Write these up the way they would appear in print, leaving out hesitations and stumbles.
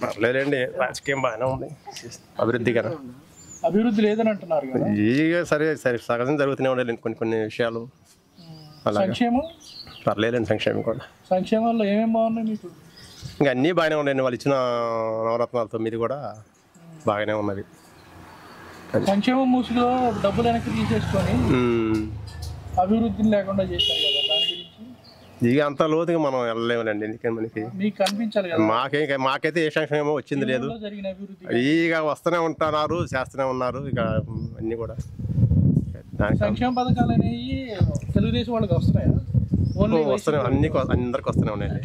పర్లేదండి, రాజకీయం బాగానే ఉంది, అభివృద్ధి కదా. అభివృద్ధి లేదని అంటున్నారు కదా. ఇక సరే సరే సగం జరుగుతూనే ఉండాలి కొన్ని కొన్ని విషయాలు. సంక్షేమం పర్లేదండి, సంక్షేమం కూడా. సంక్షేమాల్లో ఏమేమి బాగున్నాయి మీకు? ఇంకా అన్నీ బాగానే ఉన్నాయండి, వాళ్ళు ఇచ్చిన నవరత్నాలు 9 కూడా బాగానే ఉన్నది. సంక్షేమం ముసుగులో డబ్బులు వెనక్కి తీసేసుకొని అభివృద్ధిని లేకుండా చేశారు కదా, దాని గురించి ఇక అంత లోతుగా మనం వెళ్ళలేములేండి, ఎందుకని మనకి మీకు కనిపించాలి కదా. మాకైతే ఏ సంక్షేమం వచ్చింది లేదు. జరిగిన అభివృద్ధి ఇక వస్తూనే ఉంటున్నారు, చేస్తూనే ఉన్నారు, ఇక అన్నీ కూడా. సంక్షేమ పథకాలు అనేవి తెలుగుదేశం వాళ్ళకి వస్తున్నాయా? వస్తూనే అందరికి వస్తూనే ఉన్నాయండి,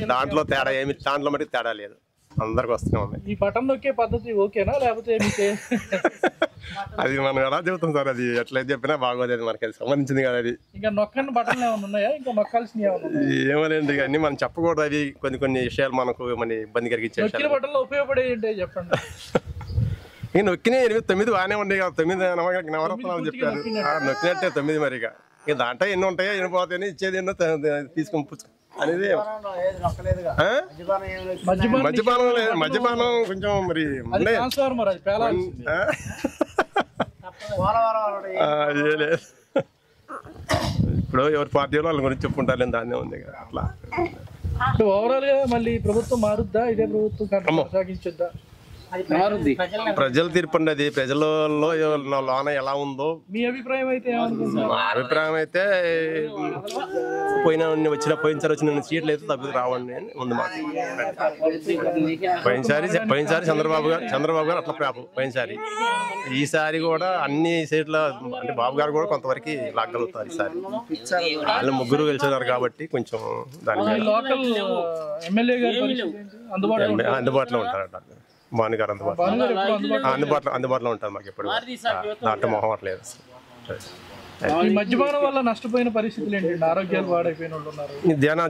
దాంట్లో తేడా ఏమి, దాంట్లో మటుకు తేడా లేదు, అందరికి వస్తూనే ఉన్నాయి. ఈ బటన్ నొక్కే పద్ధతి ఓకేనా లేకపోతే అది మనం ఎలా చెబుతాం సార్, అది ఎట్లయితే చెప్పినా బాగోదు, అది మనకి అది సంబంధించింది కదా. అది ఇంకా నొక్కని బటన్లు ఏమైనా ఉన్నాయా? ఇంకా నొక్కాల్సినవి ఏమోలేండి, అన్ని మనం చెప్పకూడదు, అవి కొన్ని విషయాలు మనకు మన ఇబ్బంది కలిగించే బటన్లో ఉపయోగపడే చెప్పండి. ఇక నొక్కిన 9 బాగానే ఉండే కదా, 9 నవరత్నాలు చెప్పారు, నొక్కినట్టే 9 మరి. ఇక దాంట్లో ఎన్ని ఉంటాయో ఎన్ని పోతాయని ఇచ్చేది ఎన్నో తీసుకొని అనేది. మద్యపానం కొంచెం మరి ఇప్పుడు ఎవరి పార్టీ వాళ్ళ గురించి చెప్పుకుంటారు, దాన్నే ఉంది కదా అట్లా. ఓవరాల్ గా మళ్ళీ ప్రభుత్వం మారుద్దా? ఇదే ప్రభుత్వం కొనసాగించొద్దా? ప్రజల తీర్పు అండి, అది ప్రజలలో లోన ఎలా ఉందో. మీ అభిప్రాయం అయితే? మా అభిప్రాయం అయితే పోయినసారి వచ్చిన సీట్లు అయితే తగ్గుతూ రావండి అని ఉంది మాకు. పోయినసారి చంద్రబాబు గారు అట్లా పోయినసారి. ఈసారి కూడా అన్ని సీట్ల అంటే బాబు గారు కూడా కొంతవరకు లాగలుగుతారు ఈసారి. వాళ్ళు ముగ్గురు గెలిచారు కాబట్టి కొంచెం దాని అందుబాటులో ఉంటారట. భాను గారు అందుబాటులో ఉంటారు మాకు ఎప్పుడు, దాంట్లో మొహం అట్లేదు. మద్యపానం వల్ల నష్టపోయిన పరిస్థితులు ఏంటంటే ఆరోగ్యాలు పాడైపోయిన వాళ్ళు ఉన్నారు.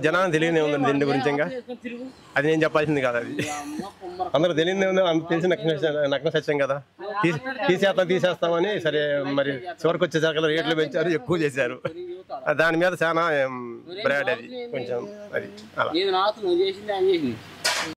జనాన్ని తెలియనే ఉందండి దీని గురించి, ఇంకా అది నేను చెప్పాల్సింది కాదు, అది అందరూ తెలియనే ఉంది. అంత తెలిసి నగ్న సత్యం కదా, తీసేస్తామని. సరే మరి చివరికి వచ్చేసరికి రేట్లు పెంచారు, ఎక్కువ చేశారు, దాని మీద చాలా బ్రాడ్ అది కొంచెం అది అలా.